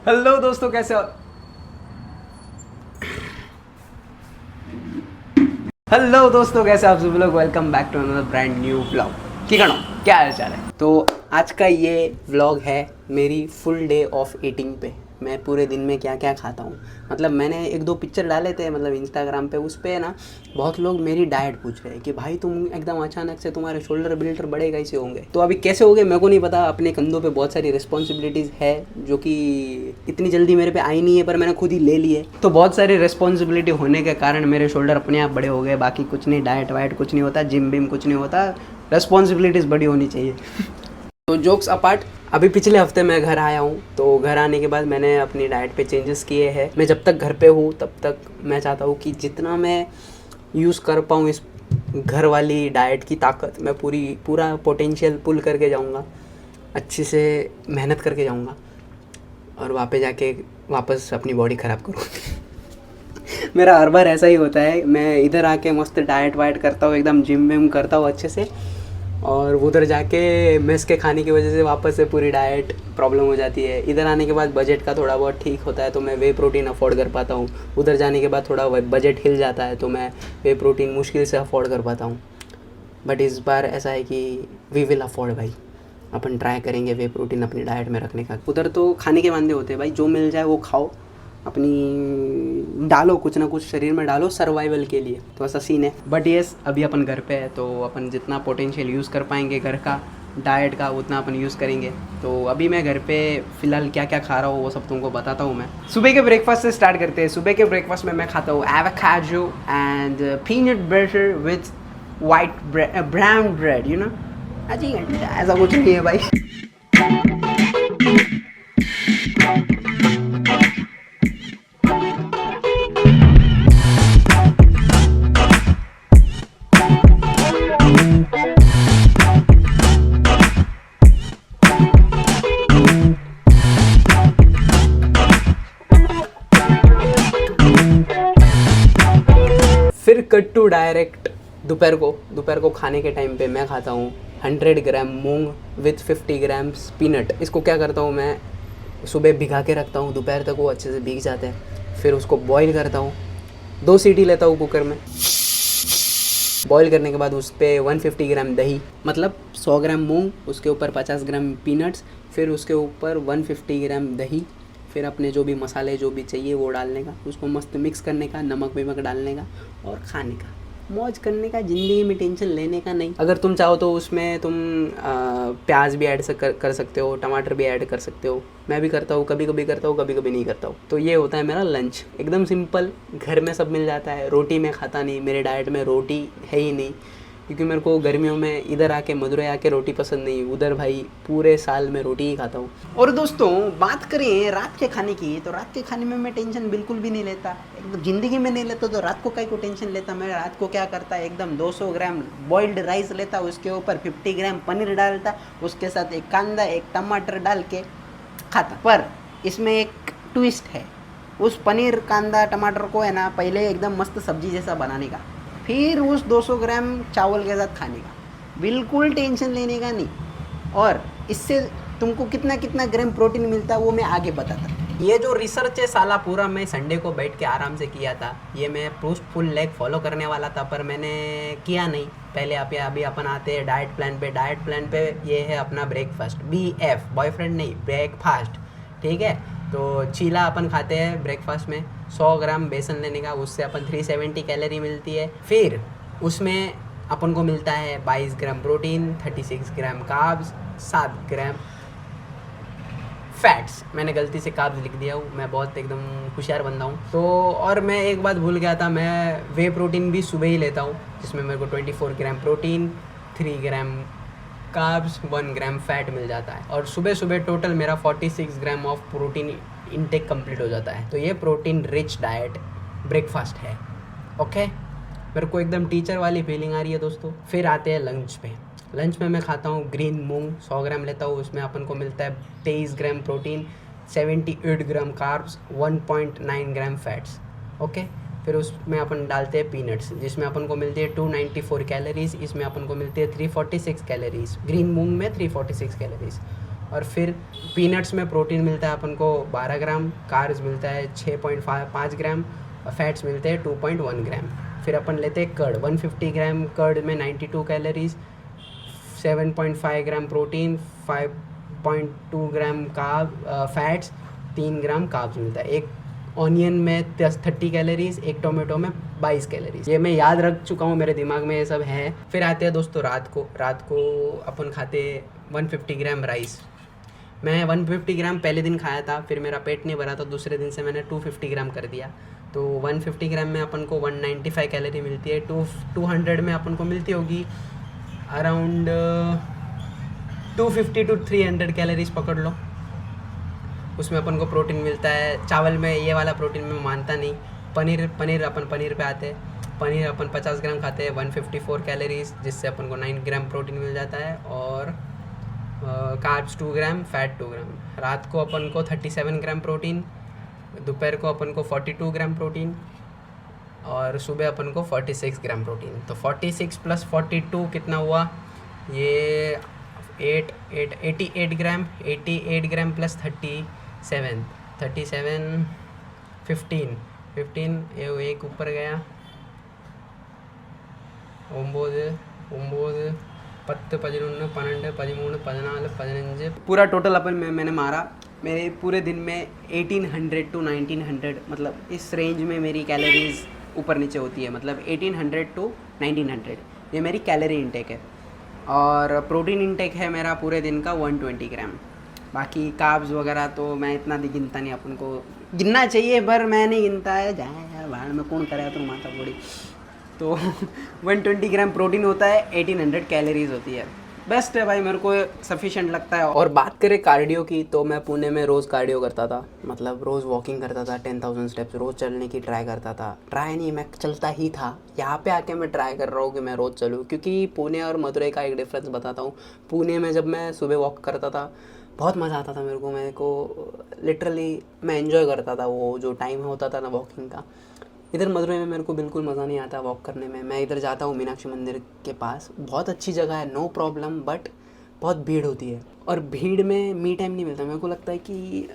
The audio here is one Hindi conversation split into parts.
हेलो दोस्तों, कैसे हो? हेलो दोस्तों, कैसे आप सभी लोग? Welcome back to another brand new vlog. की करो, क्या हाल चाल है? तो आज का ये व्लॉग है मेरी फुल डे ऑफ ईटिंग पे। मैं पूरे दिन में क्या क्या खाता हूँ। मतलब मैंने एक दो पिक्चर डाले थे मतलब इंस्टाग्राम पे, उस पे ना बहुत लोग मेरी डाइट पूछ रहे हैं कि भाई तुम एकदम अचानक से तुम्हारे शोल्डर बिल्डर बड़े कैसे होंगे। तो अभी कैसे हो गए मेरे को नहीं पता। अपने कंधों पे बहुत सारी रिस्पॉन्सिबिलिटीज़ है जो कि इतनी जल्दी मेरे पे आई नहीं है, पर मैंने खुद ही ले ली है। तो बहुत सारी रिस्पॉन्सिबिलिटी होने के कारण मेरे शोल्डर अपने आप बड़े हो गए। बाकी कुछ नहीं, डाइट वाइट कुछ नहीं होता, जिम बिम कुछ नहीं होता, रिस्पॉन्सिबिलिटीज़ बड़ी होनी चाहिए। तो जोक्स अपार्ट, अभी पिछले हफ्ते मैं घर आया हूँ। तो घर आने के बाद मैंने अपनी डाइट पे चेंजेस किए हैं। मैं जब तक घर पे हूँ तब तक मैं चाहता हूँ कि जितना मैं यूज़ कर पाऊँ इस घर वाली डाइट की ताकत, मैं पूरा पोटेंशियल पुल करके जाऊँगा, अच्छे से मेहनत करके जाऊँगा और वहाँ पे जाके वापस अपनी बॉडी ख़राब करूँगा। मेरा हर बार ऐसा ही होता है। मैं इधर आके मस्त डाइट वाइट करता हूँ, एकदम जिम विम करता हूँ अच्छे से, और उधर जाके मेस के खाने की वजह से वापस से पूरी डाइट प्रॉब्लम हो जाती है। इधर आने के बाद बजट का थोड़ा बहुत ठीक होता है तो मैं वे प्रोटीन अफोर्ड कर पाता हूँ। उधर जाने के बाद थोड़ा बजट हिल जाता है तो मैं वे प्रोटीन मुश्किल से अफोर्ड कर पाता हूँ। बट इस बार ऐसा है कि वी विल अफोर्ड भाई। अपन ट्राई करेंगे वे प्रोटीन अपनी डाइट में रखने का। उधर तो खाने के वांदे होते हैं भाई, जो मिल जाए वो खाओ, अपनी डालो कुछ ना कुछ शरीर में डालो सर्वाइवल के लिए। तो ऐसा सीन है। बट येस, अभी अपन घर पे है तो अपन जितना पोटेंशियल यूज़ कर पाएंगे घर का डाइट का उतना अपन यूज़ करेंगे। तो अभी मैं घर पे फ़िलहाल क्या क्या खा रहा हूँ वो सब तुमको बताता हूँ। मैं सुबह के ब्रेकफास्ट से स्टार्ट करते हैं। सुबह के ब्रेकफास्ट में मैं खाता हूँ avocado and peanut butter with white brown bread, you know. अजी ऐसा कुछ नहीं है भाई। फिर कट टू डायरेक्ट दोपहर को खाने के टाइम पे मैं खाता हूँ 100 ग्राम मूंग विथ 50 ग्राम पीनट। इसको क्या करता हूँ मैं, सुबह भिगा के रखता हूँ, दोपहर तक वो अच्छे से भीग जाते हैं। फिर उसको बॉईल करता हूँ, 2 सीटी लेता हूँ कुकर में। बॉईल करने के बाद उस पर 150 ग्राम दही, मतलब 100 ग्राम मूंग, उसके ऊपर 50 ग्राम पीनट्स, फिर उसके ऊपर 150 ग्राम दही, फिर अपने जो भी मसाले जो भी चाहिए वो डालने का, उसको मस्त मिक्स करने का, नमक विमक डालने का और खाने का, मौज करने का, ज़िंदगी में टेंशन लेने का नहीं। अगर तुम चाहो तो उसमें तुम प्याज भी ऐड कर सकते हो, टमाटर भी ऐड कर सकते हो। मैं भी करता हूँ, कभी कभी करता हूँ, कभी कभी नहीं करता हूँ। तो ये होता है मेरा लंच, एकदम सिंपल, घर में सब मिल जाता है। रोटी मैं खाता नहीं, मेरे डाइट में रोटी है ही नहीं, क्योंकि मेरे को गर्मियों में इधर आके मदुरई आके रोटी पसंद नहीं। उधर भाई पूरे साल में रोटी ही खाता हूँ। और दोस्तों बात करें रात के खाने की, तो रात के खाने में मैं टेंशन बिल्कुल भी नहीं लेता, एकदम ज़िंदगी में नहीं लेता। तो रात को काय को टेंशन लेता मैं? रात को क्या करता, एकदम 200 ग्राम बॉइल्ड राइस लेता, उसके ऊपर 50 ग्राम पनीर डालता, उसके साथ एक कांदा एक टमाटर डाल के खाता। पर इसमें एक ट्विस्ट है, उस पनीर कांदा टमाटर को है ना पहले एकदम मस्त सब्जी जैसा बनाने का, फिर उस 200 ग्राम चावल के साथ खाने का, बिल्कुल टेंशन लेने का नहीं। और इससे तुमको कितना कितना ग्राम प्रोटीन मिलता है वो मैं आगे बताता। ये जो रिसर्च है साला पूरा मैं संडे को बैठ के आराम से किया था। ये मैं फुल लेग फॉलो करने वाला था पर मैंने किया नहीं। पहले अभी अपन आते हैं डाइट प्लान पे। डाइट प्लान पे ये है अपना ब्रेकफास्ट, BF बॉयफ्रेंड नहीं, ब्रेकफास्ट, ठीक है। तो चीला अपन खाते हैं ब्रेकफास्ट में, 100 ग्राम बेसन लेने का, उससे अपन 370 कैलोरी मिलती है। फिर उसमें अपन को मिलता है 22 ग्राम प्रोटीन, 36 ग्राम कार्ब्स, 7 ग्राम फैट्स। मैंने गलती से कार्ब्स लिख दिया हूँ, मैं बहुत एकदम होशियार बंदा हूँ। तो और मैं एक बात भूल गया था, मैं वे प्रोटीन भी सुबह ही लेता हूँ, जिसमें मेरे को 24 gram protein, 3 gram carbs, 1 gram fat मिल जाता है। और सुबह सुबह टोटल मेरा 46 gram of protein intake complete हो जाता है। तो ये प्रोटीन रिच डाइट ब्रेकफास्ट है। ओके, मेरे को एकदम टीचर वाली फीलिंग आ रही है दोस्तों। फिर आते हैं लंच पे। लंच में मैं खाता हूँ ग्रीन मूंग, 100 ग्राम लेता हूँ, उसमें अपन को मिलता है 23 ग्राम प्रोटीन, 78 ग्राम कार्ब्स, 1.9 ग्राम फैट्स। ओके, फिर उसमें अपन डालते हैं पीनट्स, जिसमें अपन को मिलती है 294 कैलोरीज, इसमें अपन को मिलती है 346 कैलोरीज, ग्रीन मूंग में 346 कैलोरीज। और फिर पीनट्स में प्रोटीन मिलता है अपन को 12 ग्राम, कार्ब्स मिलता है 6.5 ग्राम और फैट्स मिलते हैं 2.1 ग्राम। फिर अपन लेते हैं कर्ड, 150 ग्राम कर्ड में 92 कैलोरीज, 7.5 ग्राम प्रोटीन, 5.2 ग्राम फैट्स, 3 ग्राम कार्ब्स मिलता है। एक ऑनियन में 30 कैलोरीज, एक टोमेटो में 22 कैलोरीज। ये मैं याद रख चुका हूँ, मेरे दिमाग में ये सब है। फिर आते हैं दोस्तों रात को अपन खाते 150 ग्राम राइस। मैं 150 ग्राम पहले दिन खाया था, फिर मेरा पेट नहीं भरा, तो दूसरे दिन से मैंने 250 ग्राम कर दिया। तो 150 ग्राम में अपन को 195 कैलोरी मिलती है। 200 में अपन को मिलती होगी अराउंड 250 to 300 कैलोरीज पकड़ लो। उसमें अपन को प्रोटीन मिलता है। चावल में ये वाला प्रोटीन मैं मानता नहीं। पनीर पे आते हैं। पनीर अपन 50 ग्राम खाते हैं, 154 कैलोरीज, जिससे अपन को 9 ग्राम प्रोटीन मिल जाता है। और कार्ब्स 2 ग्राम, फैट 2 ग्राम। रात को अपन को 37 ग्राम प्रोटीन, दोपहर को अपन को 42 ग्राम प्रोटीन और सुबह अपन को 46 ग्राम प्रोटीन। तो 46 + 42 कितना हुआ? ये 88 ग्राम। 88 ग्राम + 37 15 ये एक ऊपर गया 9 10 11 12 13 14 15 पूरा टोटल अपन मैंने मारा। मेरे पूरे दिन में 1800 to 1900, मतलब इस रेंज में मेरी कैलोरीज ऊपर नीचे होती है। मतलब 1800 to 1900 ये मेरी कैलोरी इंटेक है। और प्रोटीन इंटेक है मेरा पूरे दिन का 120 ग्राम। बाकी कार्ब्स वगैरह तो मैं इतना भी गिनता नहीं, अपन को गिनना चाहिए पर मैं नहीं गिनता है। जाए यार बाहर में कौन करे तो माथा फोड़ी। तो 120 ग्राम प्रोटीन होता है, 1800 कैलोरीज होती है। बेस्ट है भाई, मेरे को सफिशिएंट लगता है। और बात करें कार्डियो की, तो मैं पुणे में रोज़ कार्डियो करता था। मतलब रोज़ वॉकिंग करता था, 10,000 स्टेप्स रोज़ चलने की ट्राई करता था। ट्राई नहीं, मैं चलता ही था। यहाँ पे आके मैं ट्राई कर रहा हूँ कि मैं रोज़ चलूँ, क्योंकि पुणे और मदुरई का एक डिफरेंस बताता हूँ। पुणे में जब मैं सुबह वॉक करता था बहुत मज़ा आता था मेरे को लिटरली मैं एंजॉय करता था वो जो टाइम होता था ना वॉकिंग का। इधर मदुरई में मेरे को बिल्कुल मज़ा नहीं आता वॉक करने में। मैं इधर जाता हूँ मीनाक्षी मंदिर के पास, बहुत अच्छी जगह है, नो प्रॉब्लम, बट बहुत भीड़ होती है और भीड़ में मी टाइम नहीं मिलता। मेरे को लगता है कि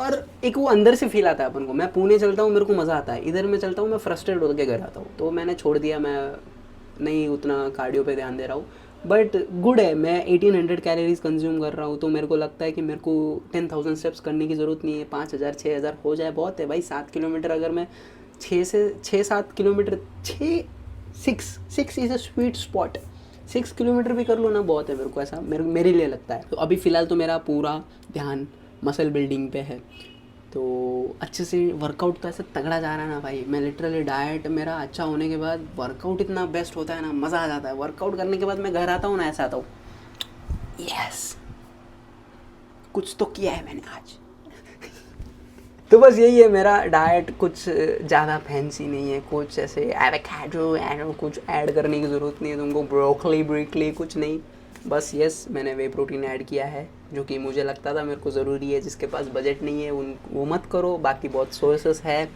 और एक वो अंदर से फील आता है अपन को। मैं पुणे चलता हूँ, मेरे को मज़ा आता है। इधर मैं चलता हूँ, मैं फ्रस्ट्रेट होकर घर आता हूँ। तो मैंने छोड़ दिया, मैं नहीं उतना कार्डियो पे ध्यान दे रहा हूँ। बट गुड है, मैं 1800 कैलोरीज कंज्यूम कर रहा हूँ। तो मेरे को लगता है कि मेरे को 10,000 स्टेप्स करने की ज़रूरत नहीं है। 5,000 6,000 हो जाए बहुत है भाई। 7 किलोमीटर अगर मैं 6-7 kilometre 6 is a sweet spot. 6 kilometre भी कर लो ना बहुत है, मेरे को ऐसा मेरे लिए लगता है। तो अभी फ़िलहाल तो मेरा पूरा ध्यान मसल बिल्डिंग पे है। तो अच्छे से वर्कआउट तो ऐसा तगड़ा जा रहा है ना भाई। मैं लिटरली डाइट मेरा अच्छा होने के बाद वर्कआउट इतना बेस्ट होता है ना, मज़ा आ जाता है। वर्कआउट करने के बाद मैं घर आता हूँ ना, ऐसा आता हूँ यस कुछ तो किया है मैंने आज। तो बस यही है मेरा डाइट, कुछ ज़्यादा फैंसी नहीं है। कुछ ऐसे एवोकाडो कुछ ऐड करने की ज़रूरत नहीं है तुमको, ब्रोकली कुछ नहीं। बस यस मैंने वे प्रोटीन ऐड किया है, जो कि मुझे लगता था मेरे को ज़रूरी है। जिसके पास बजट नहीं है वो मत करो। बाकी बहुत सोर्सेस है,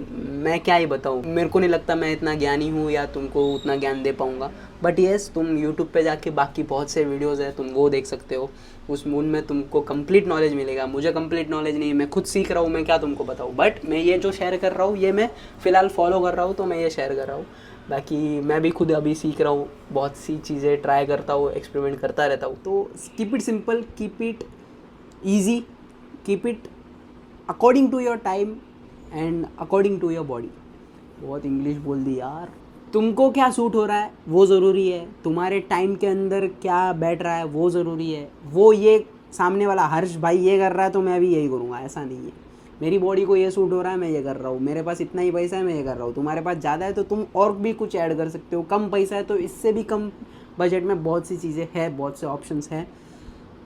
मैं क्या ही बताऊँ। मेरे को नहीं लगता मैं इतना ज्ञानी हूँ या तुमको उतना ज्ञान दे पाऊँगा। बट येस तुम यूट्यूब पे जाके बाकी बहुत से वीडियोज़ है, तुम वो देख सकते हो। उनमें तुमको कंप्लीट नॉलेज मिलेगा। मुझे कंप्लीट नॉलेज नहीं है, मैं खुद सीख रहा हूँ, मैं क्या तुमको बताऊँ। बट मैं ये जो शेयर कर रहा हूँ ये मैं फ़िलहाल फॉलो कर रहा हूँ, तो मैं ये शेयर कर रहा हूँ। बाकी मैं भी खुद अभी सीख रहा हूँ, बहुत सी चीज़ें ट्राई करता हूँ, एक्सपेरिमेंट करता रहता हूँ। तो keep it simple, keep it easy, keep it according to your time and according to your body. बहुत इंग्लिश बोल दी यार। तुमको क्या सूट हो रहा है वो ज़रूरी है, तुम्हारे टाइम के अंदर क्या बैठ रहा है वो ज़रूरी है। वो ये सामने वाला हर्ष भाई ये कर रहा है तो मैं भी यही करूँगा, ऐसा नहीं है। मेरी बॉडी को ये सूट हो रहा है, मैं ये कर रहा हूँ। मेरे पास इतना ही पैसा है, मैं ये कर रहा हूँ। तुम्हारे पास ज़्यादा है तो तुम और भी कुछ ऐड कर सकते हो। कम पैसा है तो इससे भी कम बजट में बहुत सी चीज़ें हैं, बहुत से ऑप्शंस हैं।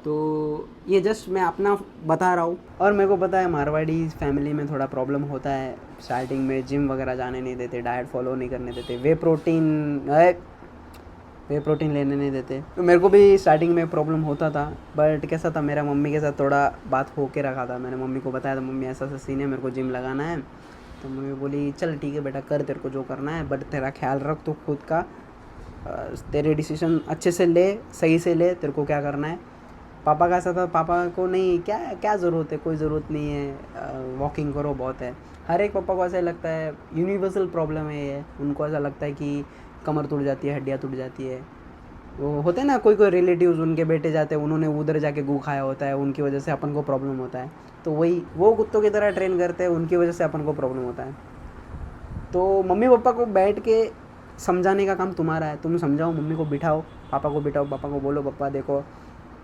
तो ये जस्ट मैं अपना बता रहा हूँ। और मेरे को पता है मारवाड़ी फैमिली में थोड़ा प्रॉब्लम होता है, स्टार्टिंग में जिम वगैरह जाने नहीं देते, डाइट फॉलो नहीं करने देते, वे प्रोटीन लेने नहीं देते। तो मेरे को भी स्टार्टिंग में प्रॉब्लम होता था। बट कैसा था, मेरा मम्मी के साथ थोड़ा बात हो के रखा था। मैंने मम्मी को बताया था, मम्मी ऐसा ऐसा सीन है, मेरे को जिम लगाना है। तो मम्मी बोली चल ठीक है बेटा कर, तेरे को जो करना है, बट तेरा ख्याल रख तो खुद का, तेरे डिसीजन अच्छे से ले, सही से ले, तेरे को क्या करना है पापा का ऐसा था, पापा को नहीं, क्या क्या ज़रूरत है, कोई ज़रूरत नहीं है, वॉकिंग करो बहुत है। हर एक पापा को ऐसा लगता है, यूनिवर्सल प्रॉब्लम है ये, उनको ऐसा लगता है कि कमर टूट जाती है, हड्डियाँ टूट जाती है। वो होते हैं ना कोई कोई रिलेटिव्स, उनके बेटे जाते हैं, उन्होंने उधर जाके गू खाया होता है, उनकी वजह से अपन को प्रॉब्लम होता है। तो वही वो कुत्तों की तरह ट्रेन करते हैं, उनकी वजह से अपन को प्रॉब्लम होता है। तो मम्मी पापा को बैठ के समझाने का काम तुम्हारा है। तुम समझाओ, मम्मी को बिठाओ, पापा को बिठाओ, पापा को बोलो पापा देखो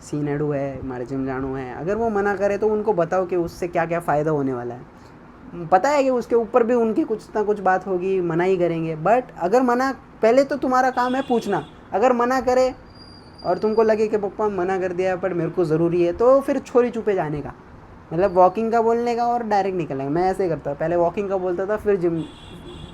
सीन एडू है, हमारे जिम जानो है। अगर वो मना करे तो उनको बताओ कि उससे क्या क्या फ़ायदा होने वाला है। पता है कि उसके ऊपर भी उनकी कुछ ना कुछ बात होगी, मना ही करेंगे। बट अगर मना, पहले तो तुम्हारा काम है पूछना। अगर मना करे और तुमको लगे कि पापा मना कर दिया पर मेरे को ज़रूरी है, तो फिर छोरी छुपे जाने का, मतलब वॉकिंग का बोलने का और डायरेक्ट निकलने का। मैं ऐसे ही करता, पहले वॉकिंग का बोलता था, फिर जिम,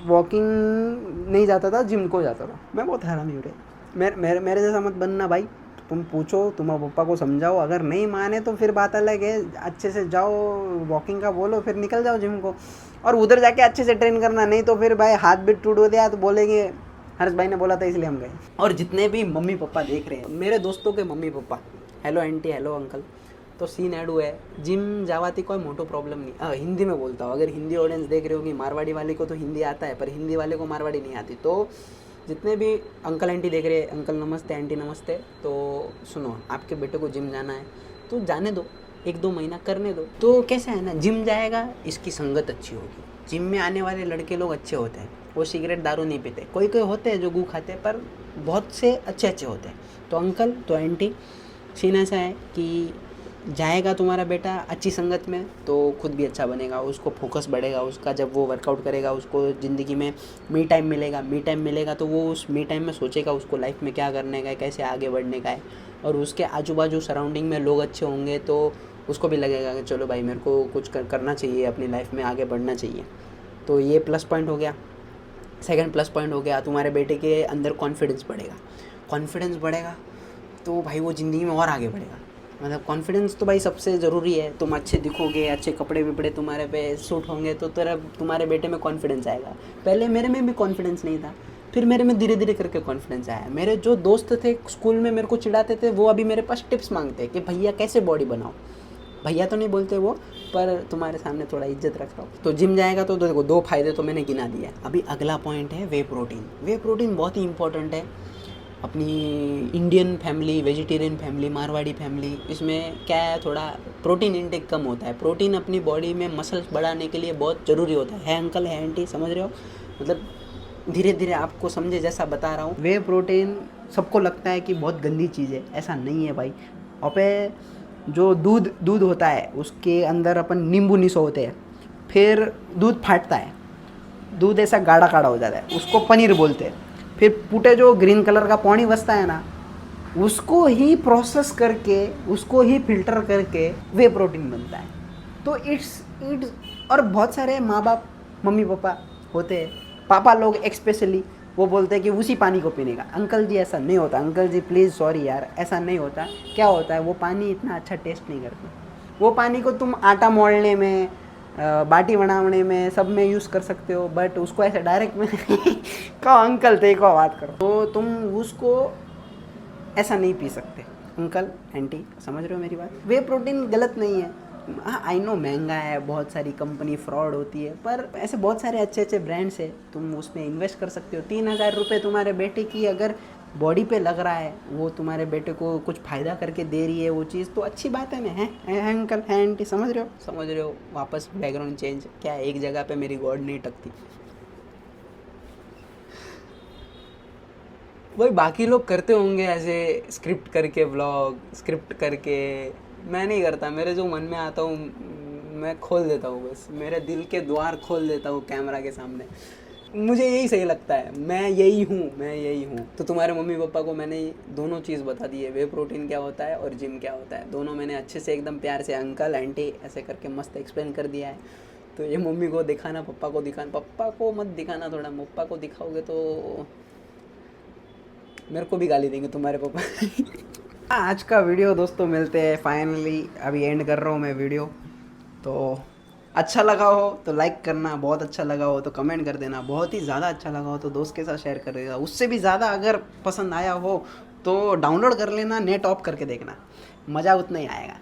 वॉकिंग नहीं जाता था, जिम को जाता था। मैं बहुत हरामी हो रहे, मेरे जैसा मत बनना भाई। तुम पूछो, तुम्हारे पापा को समझाओ, अगर नहीं माने तो फिर बात अलग है, अच्छे से जाओ, वॉकिंग का बोलो, फिर निकल जाओ जिम को, और उधर जाके अच्छे से ट्रेन करना। नहीं तो फिर भाई हाथ भी टूट गया तो बोलेंगे हर्ष भाई ने बोला था इसलिए हम गए। और जितने भी मम्मी पापा देख रहे हैं, मेरे दोस्तों के mummy papa, hello aunty, hello uncle, तो सीन एडू है, जिम जावाती कोई मोटो प्रॉब्लम नहीं। हिंदी में बोलता हूँ, अगर हिंदी ऑडियंस देख रहे हो कि मारवाड़ी वाले को तो हिंदी आता है, पर हिंदी वाले को मारवाड़ी नहीं आती। तो जितने भी अंकल आंटी देख रहे हैं, अंकल नमस्ते, आंटी नमस्ते, तो सुनो, आपके बेटे को जिम जाना है तो जाने दो, 1-2 महीना करने दो। तो कैसा है ना, जिम जाएगा, इसकी संगत अच्छी होगी। जिम में आने वाले लड़के लोग अच्छे होते हैं, वो सिगरेट दारू नहीं पीते। कोई कोई होते हैं जो गू खाते हैं, पर बहुत से अच्छे अच्छे होते हैं। तो अंकल तो आंटी, सीन ऐसा है कि जाएगा तुम्हारा बेटा अच्छी संगत में तो खुद भी अच्छा बनेगा, उसको फोकस बढ़ेगा उसका। जब वो वर्कआउट करेगा, उसको ज़िंदगी में मी टाइम मिलेगा, तो वो उस मी टाइम में सोचेगा उसको लाइफ में क्या करने का है, कैसे आगे बढ़ने का है। और उसके आजू बाजू सराउंडिंग में लोग अच्छे होंगे तो उसको भी लगेगा कि चलो भाई, मेरे को कुछ करना चाहिए, अपनी लाइफ में आगे बढ़ना चाहिए। तो ये प्लस पॉइंट हो गया। सेकंड प्लस पॉइंट हो गया, तुम्हारे बेटे के अंदर कॉन्फिडेंस बढ़ेगा तो भाई वो ज़िंदगी में और आगे बढ़ेगा। मतलब कॉन्फिडेंस तो भाई सबसे ज़रूरी है। तुम अच्छे दिखोगे, अच्छे कपड़े विपड़े तुम्हारे पे सूट होंगे तो तुम्हारे बेटे में कॉन्फिडेंस आएगा। पहले मेरे में भी कॉन्फिडेंस नहीं था, फिर मेरे में धीरे धीरे करके कॉन्फिडेंस आया। मेरे जो दोस्त थे स्कूल में मेरे को चिढ़ाते थे, वो अभी मेरे पास टिप्स मांगते हैं कि भैया कैसे बॉडी बनाओ। भैया तो नहीं बोलते वो, पर तुम्हारे सामने थोड़ा इज्जत रख रहा हूँ। तो जिम जाएगा तो देखो 2 फायदे तो मैंने गिना दिया। अभी अगला पॉइंट है वे प्रोटीन। वे प्रोटीन बहुत ही इंपॉर्टेंट है अपनी Indian family, vegetarian family, Marwari family, इसमें क्या है, थोड़ा प्रोटीन इंटेक कम होता है। प्रोटीन अपनी बॉडी में मसल्स बढ़ाने के लिए बहुत ज़रूरी होता है अंकल, है आंटी, समझ रहे हो? मतलब धीरे धीरे आपको समझे जैसा बता रहा हूँ। वे प्रोटीन सबको लगता है कि बहुत गंदी चीज़ है, ऐसा नहीं है भाई। और जो दूध होता है उसके अंदर अपन नींबू निचोड़ते हैं, फिर दूध फाटता है, दूध ऐसा गाढ़ा गाढ़ा हो जाता है, उसको पनीर बोलते हैं। फिर पुटे जो ग्रीन कलर का पानी बचता है ना, उसको ही प्रोसेस करके, उसको ही फिल्टर करके वे प्रोटीन बनता है। तो इट्स और बहुत सारे माँ बाप, मम्मी पापा होते हैं, पापा लोग एक्सपेशली, वो बोलते हैं कि उसी पानी को पीने का। अंकल जी ऐसा नहीं होता, अंकल जी प्लीज़ सॉरी यार, ऐसा नहीं होता। क्या होता है, वो पानी इतना अच्छा टेस्ट नहीं करता। वो पानी को तुम आटा मोड़ने में, बाटी बनाने में, सब में यूज़ कर सकते हो, बट उसको ऐसे डायरेक्ट में कहो अंकल थे को बात करो, तो तुम उसको ऐसा नहीं पी सकते। अंकल आंटी समझ रहे हो मेरी बात? वे प्रोटीन गलत नहीं है। हाँ आई नो महंगा है, बहुत सारी कंपनी फ्रॉड होती है, पर ऐसे बहुत सारे अच्छे अच्छे ब्रांड्स है, तुम उसमें इन्वेस्ट कर सकते हो। 3000 रुपये तुम्हारे बेटे की अगर बॉडी पे लग रहा है, वो तुम्हारे बेटे को कुछ फ़ायदा करके दे रही है वो चीज़, तो अच्छी बात है ना। है अंकल, है आंटी, समझ रहे हो? वापस बैकग्राउंड चेंज, क्या एक जगह पे मेरी गॉड नहीं टकती। वही बाकी लोग करते होंगे ऐसे स्क्रिप्ट करके, व्लॉग स्क्रिप्ट करके, मैं नहीं करता। मेरे जो मन में आता हूँ मैं खोल देता हूँ, बस मेरे दिल के द्वार खोल देता हूँ कैमरा के सामने। मुझे यही सही लगता है, मैं यही हूँ। तो तुम्हारे मम्मी पापा को मैंने दोनों चीज़ बता दी है, वे प्रोटीन क्या होता है और जिम क्या होता है। दोनों मैंने अच्छे से एकदम प्यार से अंकल आंटी ऐसे करके मस्त एक्सप्लेन कर दिया है। तो ये मम्मी को दिखाना, पप्पा को दिखाना, पप्पा को मत दिखाना, थोड़ा पप्पा को दिखाओगे तो मेरे को भी गाली देंगे तुम्हारे पापा। आज का वीडियो दोस्तों मिलते हैं फाइनली, अभी एंड कर रहा हूँ मैं वीडियो। तो अच्छा लगा हो तो लाइक करना, बहुत अच्छा लगा हो तो कमेंट कर देना, बहुत ही ज़्यादा अच्छा लगा हो तो दोस्त के साथ शेयर कर देगा, उससे भी ज़्यादा अगर पसंद आया हो तो डाउनलोड कर लेना, नेट ऑफ करके देखना। मज़ा उतना ही आएगा।